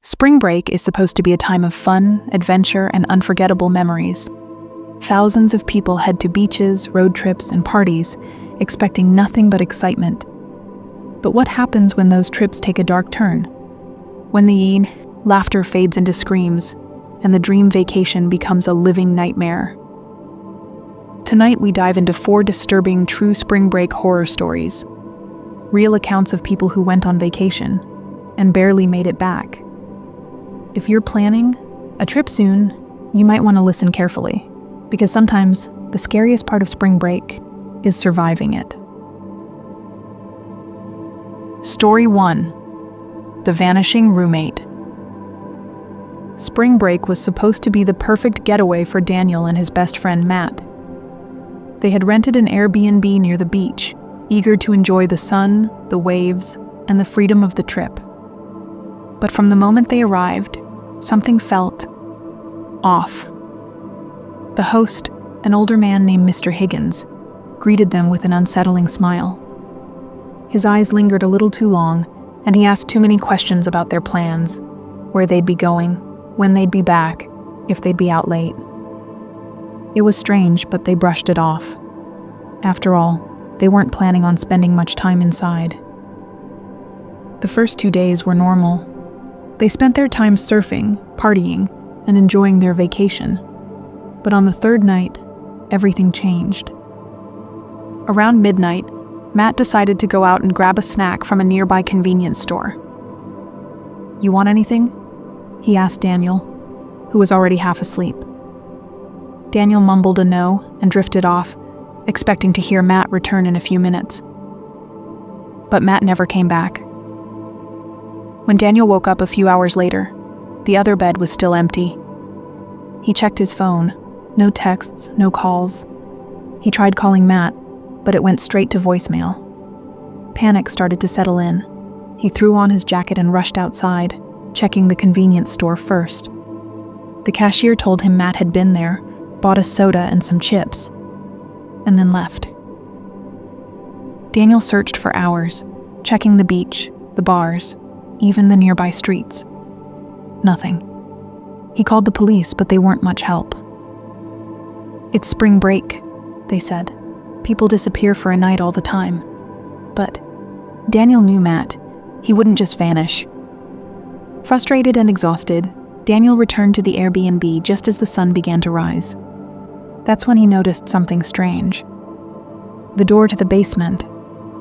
Spring break is supposed to be a time of fun, adventure, and unforgettable memories. Thousands of people head to beaches, road trips, and parties, expecting nothing but excitement. But what happens when those trips take a dark turn? When the laughter fades into screams, and the dream vacation becomes a living nightmare. Tonight we dive into 4 disturbing true spring break horror stories. Real accounts of people who went on vacation and barely made it back. If you're planning a trip soon, you might want to listen carefully, because sometimes the scariest part of spring break is surviving it. Story 1. The Vanishing Roommate. Spring break was supposed to be the perfect getaway for Daniel and his best friend Matt. They had rented an Airbnb near the beach, eager to enjoy the sun, the waves, and the freedom of the trip. But from the moment they arrived, something felt off. The host, an older man named Mr. Higgins, greeted them with an unsettling smile. His eyes lingered a little too long, and he asked too many questions about their plans, where they'd be going, when they'd be back, if they'd be out late. It was strange, but they brushed it off. After all, they weren't planning on spending much time inside. The first 2 days were normal. They spent their time surfing, partying, and enjoying their vacation. But on the 3rd night, everything changed. Around midnight, Matt decided to go out and grab a snack from a nearby convenience store. "You want anything?" he asked Daniel, who was already half asleep. Daniel mumbled a no and drifted off, expecting to hear Matt return in a few minutes. But Matt never came back. When Daniel woke up a few hours later, the other bed was still empty. He checked his phone. No texts, no calls. He tried calling Matt, but it went straight to voicemail. Panic started to settle in. He threw on his jacket and rushed outside, checking the convenience store first. The cashier told him Matt had been there, bought a soda and some chips, and then left. Daniel searched for hours, checking the beach, the bars, even the nearby streets. Nothing. He called the police, but they weren't much help. "It's spring break," they said. "People disappear for a night all the time." But Daniel knew Matt. He wouldn't just vanish. Frustrated and exhausted, Daniel returned to the Airbnb just as the sun began to rise. That's when he noticed something strange. The door to the basement,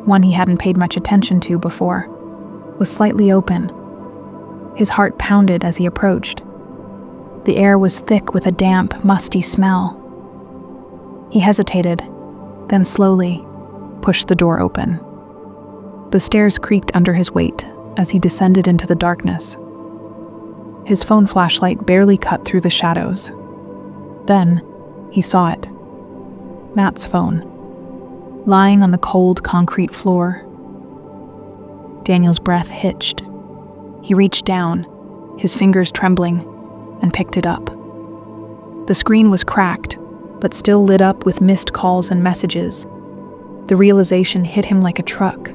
one he hadn't paid much attention to before, was slightly open. His heart pounded as he approached. The air was thick with a damp, musty smell. He hesitated, then slowly pushed the door open. The stairs creaked under his weight as he descended into the darkness. His phone flashlight barely cut through the shadows. Then he saw it. Matt's phone, lying on the cold concrete floor. Daniel's breath hitched. He reached down, his fingers trembling, and picked it up. The screen was cracked, but still lit up with missed calls and messages. The realization hit him like a truck.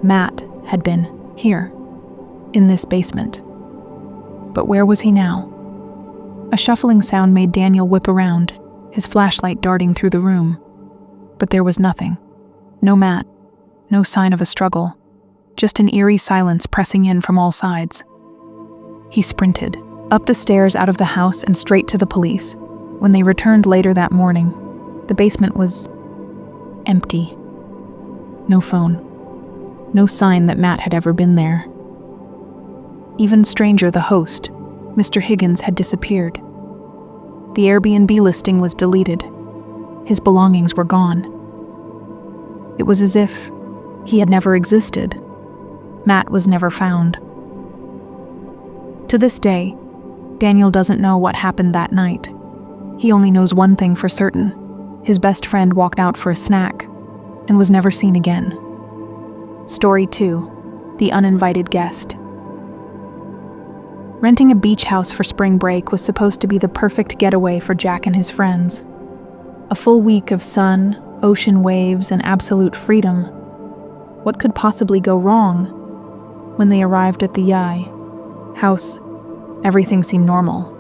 Matt had been here, in this basement. But where was he now? A shuffling sound made Daniel whip around, his flashlight darting through the room. But there was nothing. No Matt, no sign of a struggle, just an eerie silence pressing in from all sides. He sprinted, up the stairs out of the house and straight to the police. When they returned later that morning, the basement was empty. No phone. No sign that Matt had ever been there. Even stranger, the host, Mr. Higgins, had disappeared. The Airbnb listing was deleted. His belongings were gone. It was as if he had never existed. Matt was never found. To this day, Daniel doesn't know what happened that night. He only knows one thing for certain. His best friend walked out for a snack and was never seen again. Story 2. The Uninvited Guest. Renting a beach house for spring break was supposed to be the perfect getaway for Jack and his friends. A full week of sun, ocean waves, and absolute freedom. What could possibly go wrong? When they arrived at the house, everything seemed normal.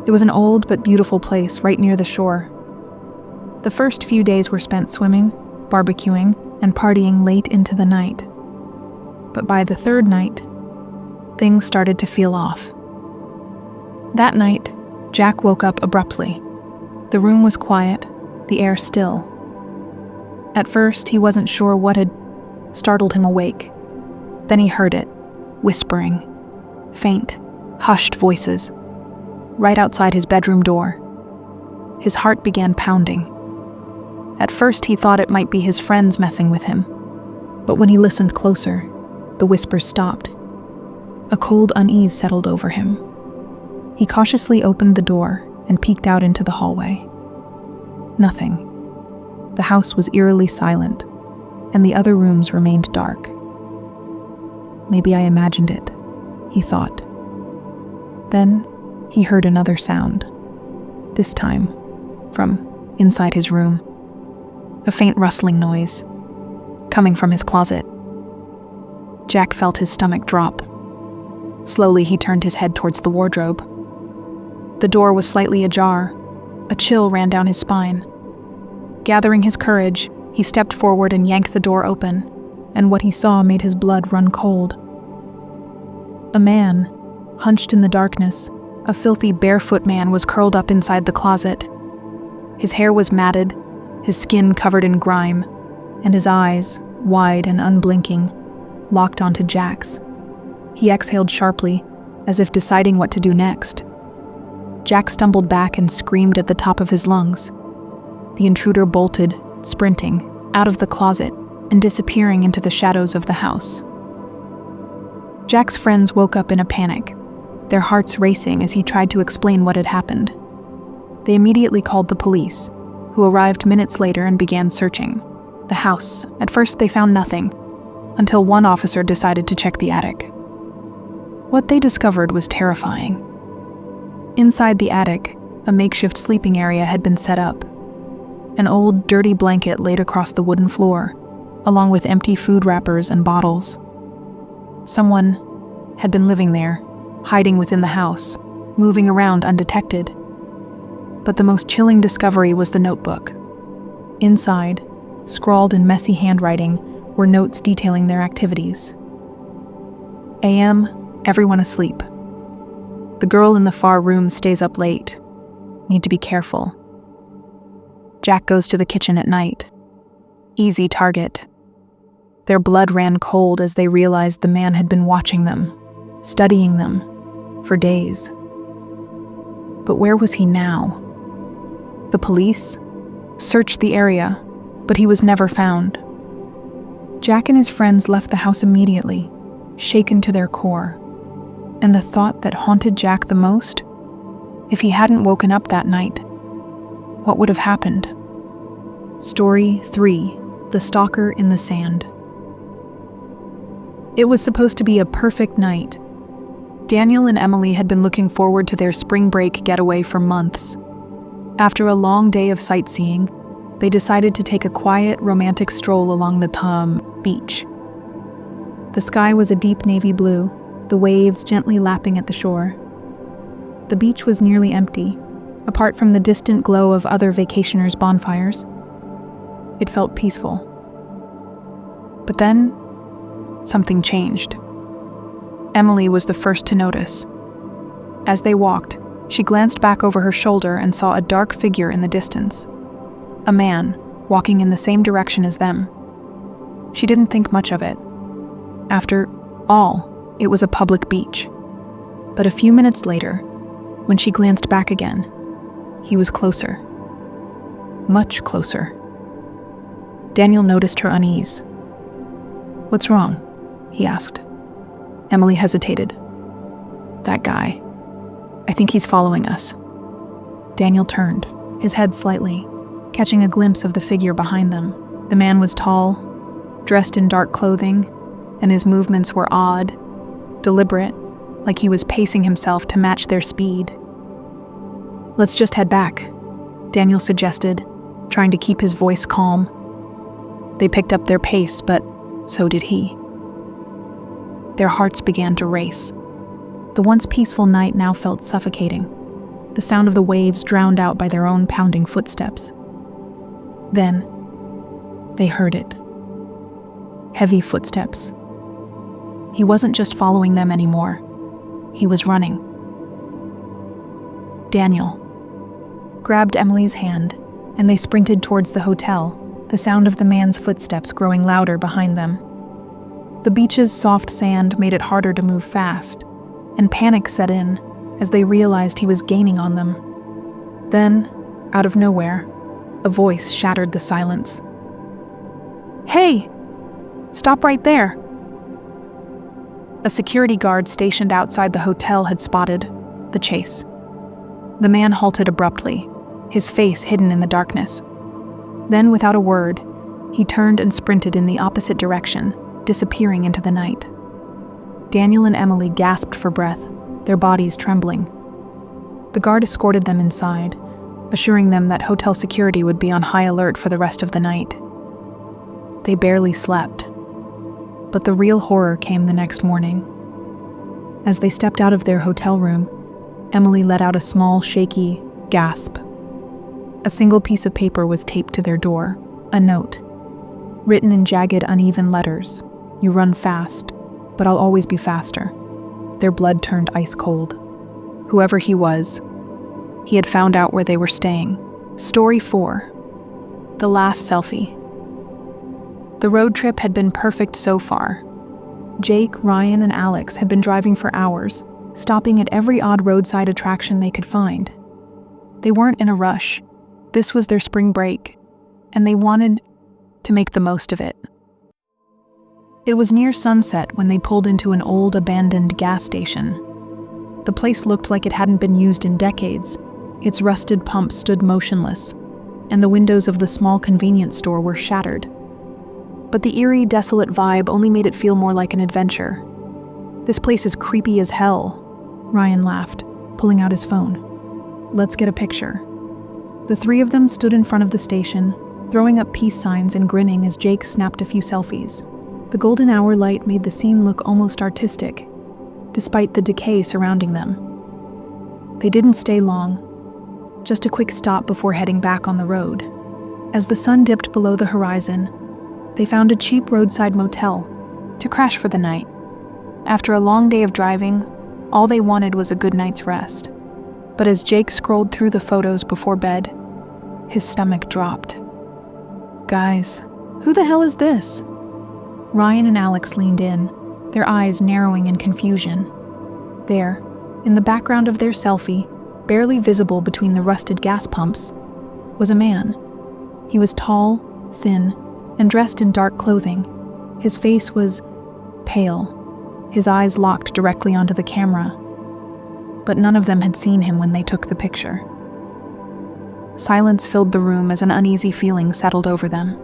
It was an old but beautiful place right near the shore. The first few days were spent swimming, barbecuing, and partying late into the night. But by the third night, things started to feel off. That night, Jack woke up abruptly. The room was quiet, the air still. At first, he wasn't sure what had startled him awake. Then he heard it, whispering, faint, hushed voices, right outside his bedroom door. His heart began pounding. At first, he thought it might be his friends messing with him, but when he listened closer, the whispers stopped. A cold unease settled over him. He cautiously opened the door and peeked out into the hallway. Nothing. The house was eerily silent, and the other rooms remained dark. Maybe I imagined it, he thought. Then he heard another sound, this time from inside his room. A faint rustling noise, coming from his closet. Jack felt his stomach drop. Slowly, he turned his head towards the wardrobe. The door was slightly ajar. A chill ran down his spine. Gathering his courage, he stepped forward and yanked the door open, and what he saw made his blood run cold. A man, hunched in the darkness, a filthy barefoot man, was curled up inside the closet. His hair was matted, his skin covered in grime, and his eyes, wide and unblinking, locked onto Jack's. He exhaled sharply, as if deciding what to do next. Jack stumbled back and screamed at the top of his lungs. The intruder bolted, sprinting, out of the closet and disappearing into the shadows of the house. Jack's friends woke up in a panic, their hearts racing as he tried to explain what had happened. They immediately called the police, who arrived minutes later and began searching the house. At first, they found nothing, until one officer decided to check the attic. What they discovered was terrifying. Inside the attic, a makeshift sleeping area had been set up. An old, dirty blanket laid across the wooden floor, along with empty food wrappers and bottles. Someone had been living there, hiding within the house, moving around undetected. But the most chilling discovery was the notebook. Inside, scrawled in messy handwriting, were notes detailing their activities. AM, everyone asleep. The girl in the far room stays up late. Need to be careful. Jack goes to the kitchen at night. Easy target. Their blood ran cold as they realized the man had been watching them, studying them, for days. But where was he now? The police searched the area, but he was never found. Jack and his friends left the house immediately, shaken to their core. And the thought that haunted Jack the most? If he hadn't woken up that night, what would have happened? Story 3: The Stalker in the Sand. It was supposed to be a perfect night. Daniel and Emily had been looking forward to their spring break getaway for months. After a long day of sightseeing, they decided to take a quiet, romantic stroll along the beach. The sky was a deep navy blue, the waves gently lapping at the shore. The beach was nearly empty, apart from the distant glow of other vacationers' bonfires. It felt peaceful. But then, something changed. Emily was the first to notice. As they walked, she glanced back over her shoulder and saw a dark figure in the distance. A man, walking in the same direction as them. She didn't think much of it. After all, it was a public beach. But a few minutes later, when she glanced back again, he was closer. Much closer. Daniel noticed her unease. "What's wrong?" he asked. Emily hesitated. "That guy. I think he's following us." Daniel turned, his head slightly, catching a glimpse of the figure behind them. The man was tall, dressed in dark clothing, and his movements were odd, deliberate, like he was pacing himself to match their speed. "Let's just head back," Daniel suggested, trying to keep his voice calm. They picked up their pace, but so did he. Their hearts began to race. The once peaceful night now felt suffocating, the sound of the waves drowned out by their own pounding footsteps. Then, they heard it. Heavy footsteps. He wasn't just following them anymore. He was running. Daniel grabbed Emily's hand, and they sprinted towards the hotel, the sound of the man's footsteps growing louder behind them. The beach's soft sand made it harder to move fast, and panic set in as they realized he was gaining on them. Then, out of nowhere, a voice shattered the silence. "Hey! Stop right there!" A security guard stationed outside the hotel had spotted the chase. The man halted abruptly, his face hidden in the darkness. Then, without a word, he turned and sprinted in the opposite direction, disappearing into the night. Daniel and Emily gasped for breath, their bodies trembling. The guard escorted them inside, assuring them that hotel security would be on high alert for the rest of the night. They barely slept. But the real horror came the next morning. As they stepped out of their hotel room, Emily let out a small, shaky gasp. A single piece of paper was taped to their door, a note, written in jagged, uneven letters. "You run fast, but I'll always be faster." Their blood turned ice cold. Whoever he was, he had found out where they were staying. Story 4. The last selfie. The road trip had been perfect so far. Jake, Ryan, and Alex had been driving for hours, stopping at every odd roadside attraction they could find. They weren't in a rush. This was their spring break, and they wanted to make the most of it. It was near sunset when they pulled into an old, abandoned gas station. The place looked like it hadn't been used in decades. Its rusted pump stood motionless, and the windows of the small convenience store were shattered. But the eerie, desolate vibe only made it feel more like an adventure. "This place is creepy as hell," Ryan laughed, pulling out his phone. "Let's get a picture." The three of them stood in front of the station, throwing up peace signs and grinning as Jake snapped a few selfies. The golden hour light made the scene look almost artistic, despite the decay surrounding them. They didn't stay long, just a quick stop before heading back on the road. As the sun dipped below the horizon, they found a cheap roadside motel to crash for the night. After a long day of driving, all they wanted was a good night's rest. But as Jake scrolled through the photos before bed, his stomach dropped. "Guys, who the hell is this?" Ryan and Alex leaned in, their eyes narrowing in confusion. There, in the background of their selfie, barely visible between the rusted gas pumps, was a man. He was tall, thin, and dressed in dark clothing. His face was pale, his eyes locked directly onto the camera. But none of them had seen him when they took the picture. Silence filled the room as an uneasy feeling settled over them.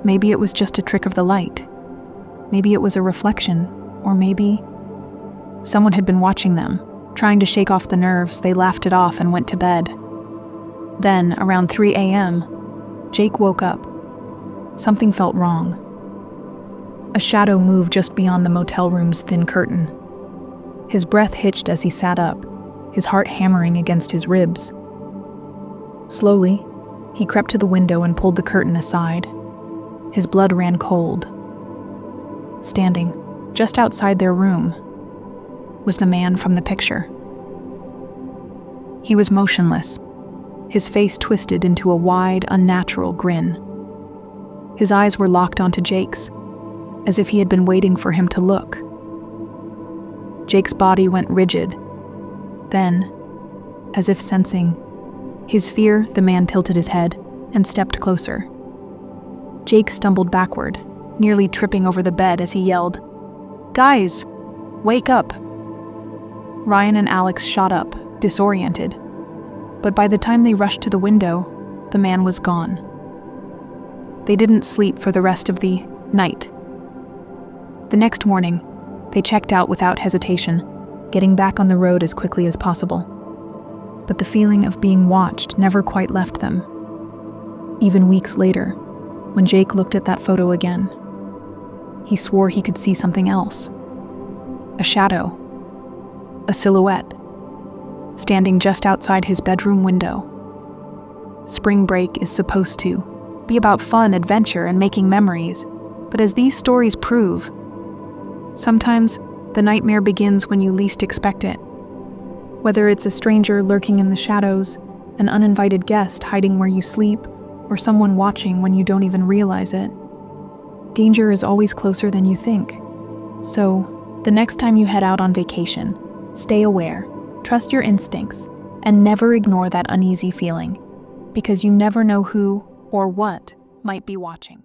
Maybe it was just a trick of the light. Maybe it was a reflection, or maybe someone had been watching them. Trying to shake off the nerves, they laughed it off and went to bed. Then, around 3 a.m., Jake woke up. Something felt wrong. A shadow moved just beyond the motel room's thin curtain. His breath hitched as he sat up, his heart hammering against his ribs. Slowly, he crept to the window and pulled the curtain aside. His blood ran cold. Standing just outside their room was the man from the picture. He was motionless, his face twisted into a wide, unnatural grin. His eyes were locked onto Jake's, as if he had been waiting for him to look. Jake's body went rigid. Then, as if sensing his fear, the man tilted his head and stepped closer. Jake stumbled backward, nearly tripping over the bed as he yelled, "Guys, wake up!" Ryan and Alex shot up, disoriented. But by the time they rushed to the window, the man was gone. They didn't sleep for the rest of the night. The next morning, they checked out without hesitation, getting back on the road as quickly as possible. But the feeling of being watched never quite left them. Even weeks later, when Jake looked at that photo again, he swore he could see something else. A shadow. a silhouette, standing just outside his bedroom window. Spring break is supposed to be about fun, adventure, and making memories, but as these stories prove, sometimes the nightmare begins when you least expect it. Whether it's a stranger lurking in the shadows, an uninvited guest hiding where you sleep, or someone watching when you don't even realize it, danger is always closer than you think. So, the next time you head out on vacation, stay aware, trust your instincts, and never ignore that uneasy feeling, because you never know who or what might be watching.